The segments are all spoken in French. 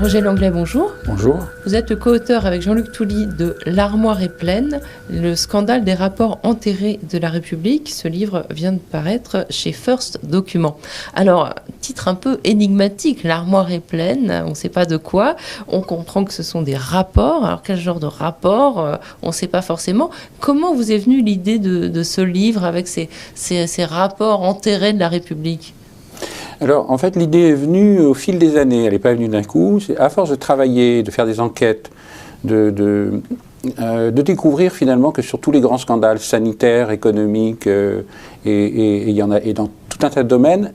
Roger Langlais, bonjour. Bonjour. Vous êtes le co-auteur avec Jean-Luc Touly de L'armoire est pleine, le scandale des rapports enterrés de la République. Ce livre vient de paraître chez First Document. Alors, titre un peu énigmatique, L'armoire est pleine, on ne sait pas de quoi. On comprend que ce sont des rapports. Alors, quel genre de rapports on ne sait pas forcément. Comment vous est venue l'idée de ce livre avec ces rapports enterrés de la République ? Alors, en fait, l'idée est venue au fil des années. Elle n'est pas venue d'un coup. C'est à force de travailler, de faire des enquêtes, de découvrir finalement que sur tous les grands scandales sanitaires, économiques, et il y en a et dans tout un tas de domaines,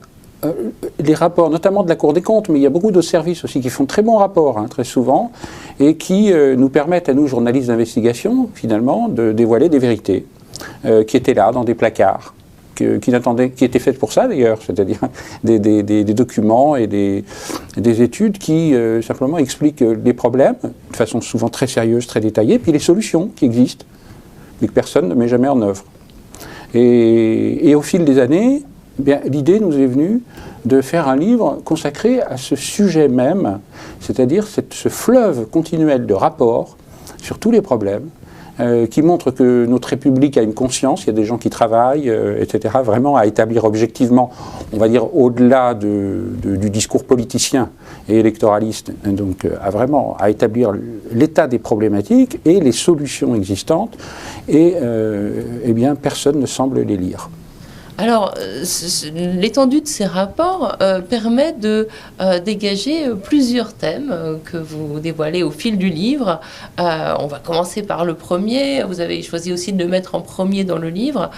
les rapports, notamment de la Cour des comptes, mais il y a beaucoup d'autres services aussi qui font de très bons rapports, très souvent, et qui nous permettent à nous, journalistes d'investigation, finalement, de dévoiler des vérités qui étaient là, dans des placards. Qui étaient faites pour ça d'ailleurs, c'est-à-dire des documents et des études qui simplement expliquent les problèmes de façon souvent très sérieuse, très détaillée, puis les solutions qui existent, mais que personne ne met jamais en œuvre. Et au fil des années, l'idée nous est venue de faire un livre consacré à ce sujet même, c'est-à-dire ce fleuve continuel de rapports sur tous les problèmes, qui montre que notre République a une conscience, il y a des gens qui travaillent, etc., vraiment à établir objectivement, on va dire au-delà du discours politicien et électoraliste, donc à établir l'état des problématiques et les solutions existantes, et personne ne semble les lire. Alors, l'étendue de ces rapports permet de dégager plusieurs thèmes que vous dévoilez au fil du livre. On va commencer par le premier. Vous avez choisi aussi de le mettre en premier dans le livre.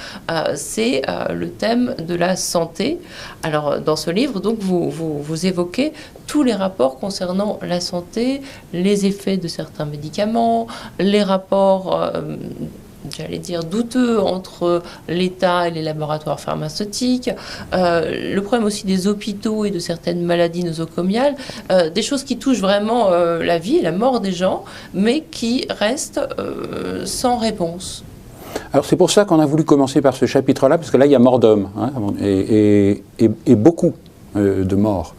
C'est le thème de la santé. Alors, dans ce livre, donc, vous évoquez tous les rapports concernant la santé, les effets de certains médicaments, les rapports j'allais dire douteux entre l'État et les laboratoires pharmaceutiques, le problème aussi des hôpitaux et de certaines maladies nosocomiales, des choses qui touchent vraiment la vie et la mort des gens, mais qui restent sans réponse. Alors c'est pour ça qu'on a voulu commencer par ce chapitre-là, parce que là il y a mort d'hommes, et beaucoup de morts.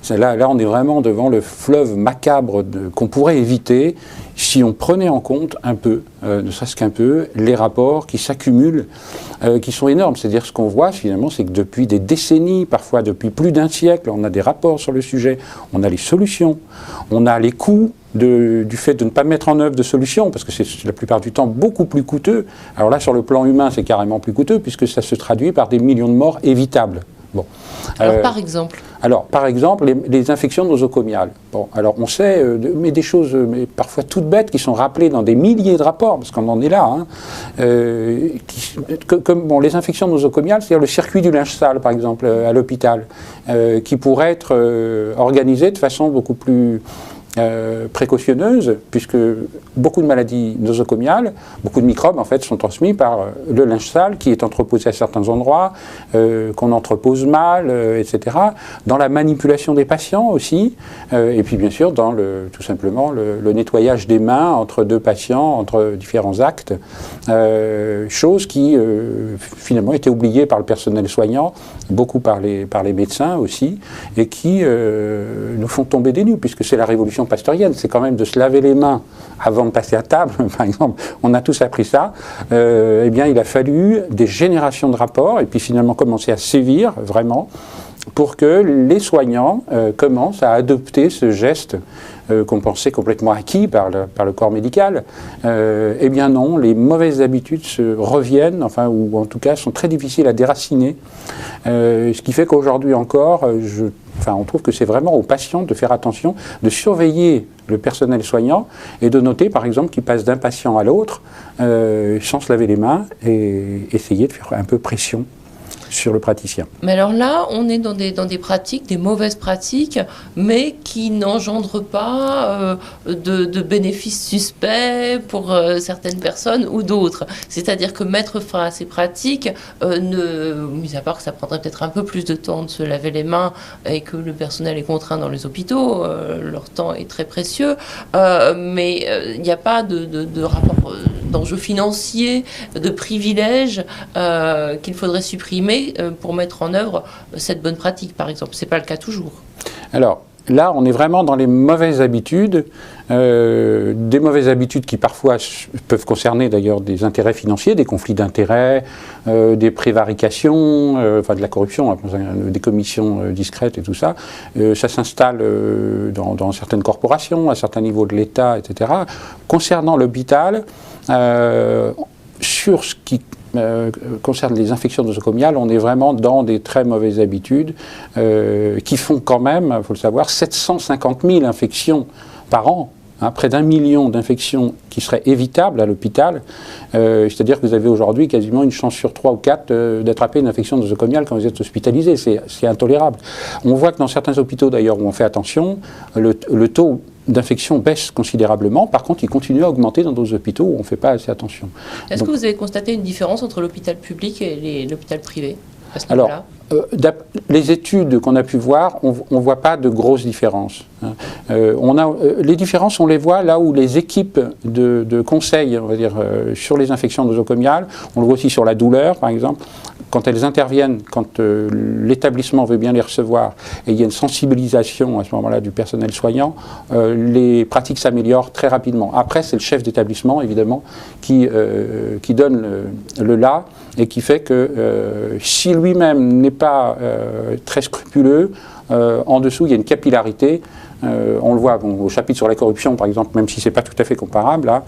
Là, on est vraiment devant le fleuve macabre qu'on pourrait éviter si on prenait en compte un peu, ne serait-ce qu'un peu, les rapports qui s'accumulent, qui sont énormes. C'est-à-dire ce qu'on voit finalement, c'est que depuis des décennies, parfois depuis plus d'un siècle, on a des rapports sur le sujet, on a les solutions, on a les coûts du fait de ne pas mettre en œuvre de solutions, parce que c'est la plupart du temps beaucoup plus coûteux. Alors là, sur le plan humain, c'est carrément plus coûteux, puisque ça se traduit par des millions de morts évitables. Bon. Alors, par exemple, les infections nosocomiales. Bon, alors on sait, mais des choses parfois toutes bêtes qui sont rappelées dans des milliers de rapports, parce qu'on en est là. Comme les infections nosocomiales, c'est-à-dire le circuit du linge sale, par exemple, à l'hôpital, qui pourrait être organisé de façon beaucoup plus précautionneuse, puisque beaucoup de maladies nosocomiales, beaucoup de microbes en fait sont transmis par le linge sale qui est entreposé à certains endroits, qu'on entrepose mal, etc. Dans la manipulation des patients aussi, et puis bien sûr dans tout simplement le nettoyage des mains entre deux patients, entre différents actes, chose qui finalement était oubliée par le personnel soignant, beaucoup par les médecins aussi, et qui nous font tomber des nues, puisque c'est la révolution pasteurienne, c'est quand même de se laver les mains avant de passer à table, par exemple, on a tous appris ça, il a fallu des générations de rapports, et puis finalement commencer à sévir, vraiment, pour que les soignants commencent à adopter ce geste qu'on pensait complètement acquis par le corps médical. Eh bien non, les mauvaises habitudes se reviennent, ou en tout cas sont très difficiles à déraciner, ce qui fait qu'aujourd'hui encore, on trouve que c'est vraiment aux patients de faire attention, de surveiller le personnel soignant et de noter, par exemple, qu'il passe d'un patient à l'autre sans se laver les mains et essayer de faire un peu pression sur le praticien. Mais alors là, on est dans des pratiques, des mauvaises pratiques, mais qui n'engendrent pas de bénéfices suspects pour certaines personnes ou d'autres. C'est-à-dire que mettre fin à ces pratiques, mis à part que ça prendrait peut-être un peu plus de temps de se laver les mains et que le personnel est contraint dans les hôpitaux, leur temps est très précieux, mais il n'y a pas de rapport d'enjeux financiers, de privilèges qu'il faudrait supprimer pour mettre en œuvre cette bonne pratique, par exemple. Ce n'est pas le cas toujours. Alors, là, on est vraiment dans les mauvaises habitudes, des mauvaises habitudes qui parfois peuvent concerner d'ailleurs des intérêts financiers, des conflits d'intérêts, des prévarications, enfin de la corruption, des commissions discrètes et tout ça. Ça s'installe dans certaines corporations, à certains niveaux de l'État, etc. Concernant l'hôpital, sur ce qui concerne les infections nosocomiales, on est vraiment dans des très mauvaises habitudes qui font quand même, il faut le savoir, 750 000 infections par an. Près d'1 million d'infections qui seraient évitables à l'hôpital. C'est-à-dire que vous avez aujourd'hui quasiment une chance sur 3 ou 4 d'attraper une infection nosocomiale quand vous êtes hospitalisé. C'est intolérable. On voit que dans certains hôpitaux, d'ailleurs, où on fait attention, le taux d'infection baisse considérablement. Par contre, il continue à augmenter dans d'autres hôpitaux où on ne fait pas assez attention. Est-ce que vous avez constaté une différence entre l'hôpital public et l'hôpital privé à ce Alors, niveau-là ? les études qu'on a pu voir, on ne voit pas de grosses différences. Les différences, on les voit là où les équipes de conseil, on va dire, sur les infections nosocomiales, on le voit aussi sur la douleur, par exemple, quand elles interviennent, quand l'établissement veut bien les recevoir, et il y a une sensibilisation à ce moment-là du personnel soignant, les pratiques s'améliorent très rapidement. Après, c'est le chef d'établissement, évidemment, qui donne le là, et qui fait que si lui-même n'est pas très scrupuleux, en dessous, il y a une capillarité. On le voit au chapitre sur la corruption, par exemple, même si ce n'est pas tout à fait comparable. Là,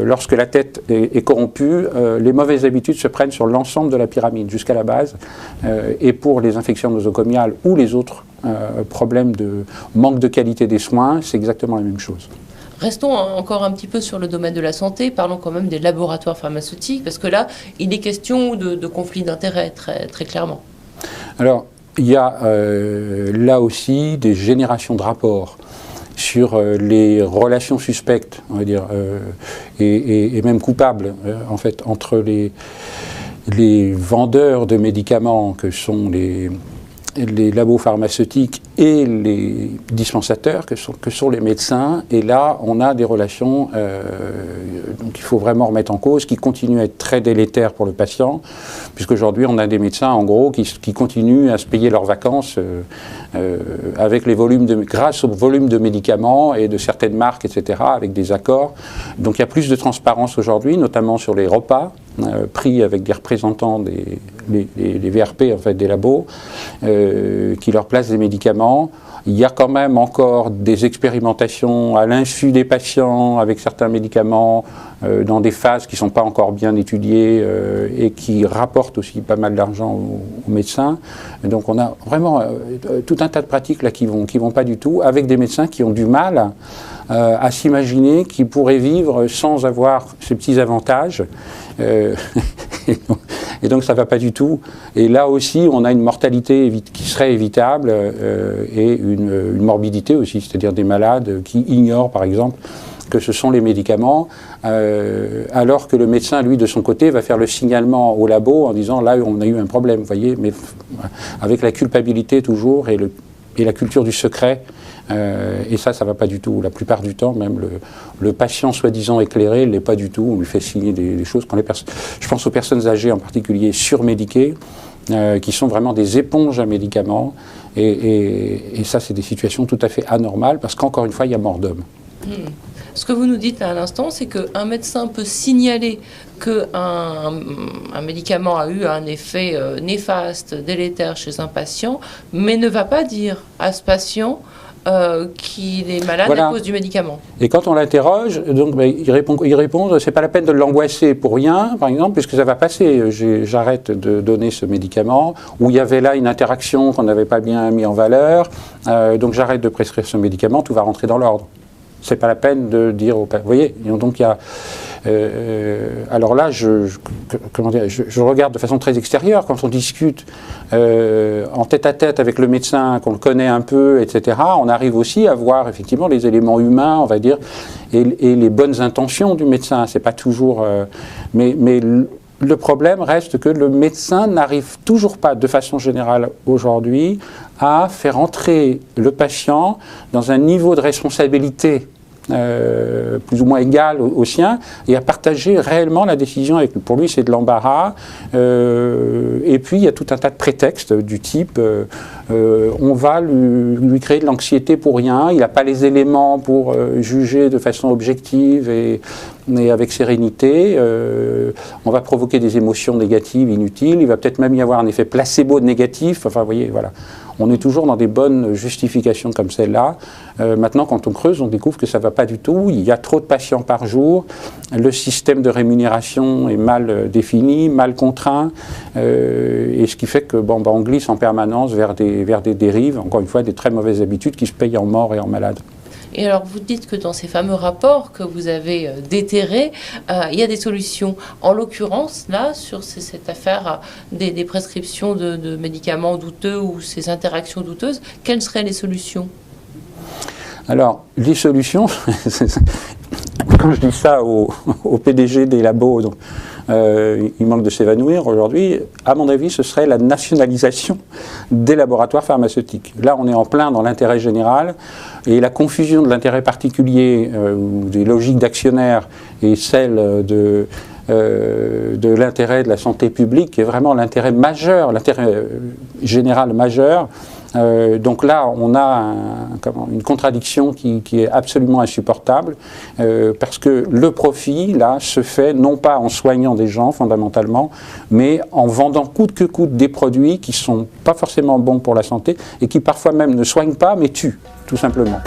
lorsque la tête est corrompue, les mauvaises habitudes se prennent sur l'ensemble de la pyramide, jusqu'à la base. Et pour les infections nosocomiales ou les autres problèmes de manque de qualité des soins, c'est exactement la même chose. Restons encore un petit peu sur le domaine de la santé, parlons quand même des laboratoires pharmaceutiques, parce que là, il est question de conflits d'intérêts, très, très clairement. Alors, il y a là aussi des générations de rapports sur les relations suspectes, on va dire, et même coupables, en fait, entre les vendeurs de médicaments que sont les labos pharmaceutiques et les dispensateurs que sont les médecins. Et là, on a des relations donc il faut vraiment remettre en cause, qui continuent à être très délétères pour le patient, puisqu'aujourd'hui, on a des médecins, en gros, qui continuent à se payer leurs vacances avec grâce au volume de médicaments et de certaines marques, etc., avec des accords. Donc il y a plus de transparence aujourd'hui, notamment sur les repas, pris avec des représentants les VRP, en fait, des labos, qui leur placent des médicaments. Il y a quand même encore des expérimentations à l'insu des patients avec certains médicaments dans des phases qui ne sont pas encore bien étudiées et qui rapportent aussi pas mal d'argent aux médecins. Et donc on a vraiment tout un tas de pratiques là qui vont pas du tout, avec des médecins qui ont du mal à s'imaginer qu'ils pourraient vivre sans avoir ces petits avantages. Et donc ça ne va pas du tout. Et là aussi, on a une mortalité qui serait évitable et une morbidité aussi, c'est-à-dire des malades qui ignorent, par exemple, que ce sont les médicaments, alors que le médecin, lui, de son côté, va faire le signalement au labo en disant « là, on a eu un problème », vous voyez, mais avec la culpabilité toujours et la culture du secret. Et ça ne va pas du tout. La plupart du temps, même le patient soi-disant éclairé ne l'est pas du tout. On lui fait signer des choses. Je pense aux personnes âgées en particulier surmédiquées, qui sont vraiment des éponges à médicaments. Et ça, c'est des situations tout à fait anormales, parce qu'encore une fois, il y a mort d'homme. Ce que vous nous dites à l'instant, c'est qu'un médecin peut signaler qu'un médicament a eu un effet néfaste, délétère chez un patient, mais ne va pas dire à ce patient qu'il est malade à cause du médicament. Et quand on l'interroge, donc il répond c'est pas la peine de l'angoisser pour rien, par exemple, puisque ça va passer. J'arrête de donner ce médicament, ou il y avait là une interaction qu'on n'avait pas bien mis en valeur, donc j'arrête de prescrire ce médicament, tout va rentrer dans l'ordre. C'est pas la peine de dire au patient. Vous voyez, donc il y a. Alors là, je regarde de façon très extérieure quand on discute en tête-à-tête avec le médecin, qu'on le connaît un peu, etc. On arrive aussi à voir effectivement les éléments humains, on va dire, et les bonnes intentions du médecin. C'est pas toujours. Mais le problème reste que le médecin n'arrive toujours pas, de façon générale aujourd'hui, à faire entrer le patient dans un niveau de responsabilité plus ou moins égal au sien, et à partager réellement la décision avec lui. Pour lui, c'est de l'embarras. Et puis, il y a tout un tas de prétextes du type on va lui créer de l'anxiété pour rien, il n'a pas les éléments pour juger de façon objective et avec sérénité, on va provoquer des émotions négatives inutiles, il va peut-être même y avoir un effet placebo négatif, enfin vous voyez, voilà. On est toujours dans des bonnes justifications comme celle-là. Maintenant, quand on creuse, on découvre que ça ne va pas du tout. Il y a trop de patients par jour. Le système de rémunération est mal défini, mal contraint. Et ce qui fait que on glisse en permanence vers des dérives, encore une fois, des très mauvaises habitudes qui se payent en mort et en malade. Et alors, vous dites que dans ces fameux rapports que vous avez déterrés, il y a des solutions. En l'occurrence, là, sur cette affaire des prescriptions de médicaments douteux ou ces interactions douteuses, quelles seraient les solutions? Alors, les solutions, quand je dis ça au PDG des labos, donc, il manque de s'évanouir aujourd'hui, à mon avis, ce serait la nationalisation des laboratoires pharmaceutiques. Là, on est en plein dans l'intérêt général, et la confusion de l'intérêt particulier ou des logiques d'actionnaires et celle de l'intérêt de la santé publique, qui est vraiment l'intérêt majeur, l'intérêt général majeur. Donc là, on a une contradiction qui est absolument insupportable, parce que le profit, là, se fait non pas en soignant des gens, fondamentalement, mais en vendant coûte que coûte des produits qui ne sont pas forcément bons pour la santé, et qui parfois même ne soignent pas, mais tuent, tout simplement.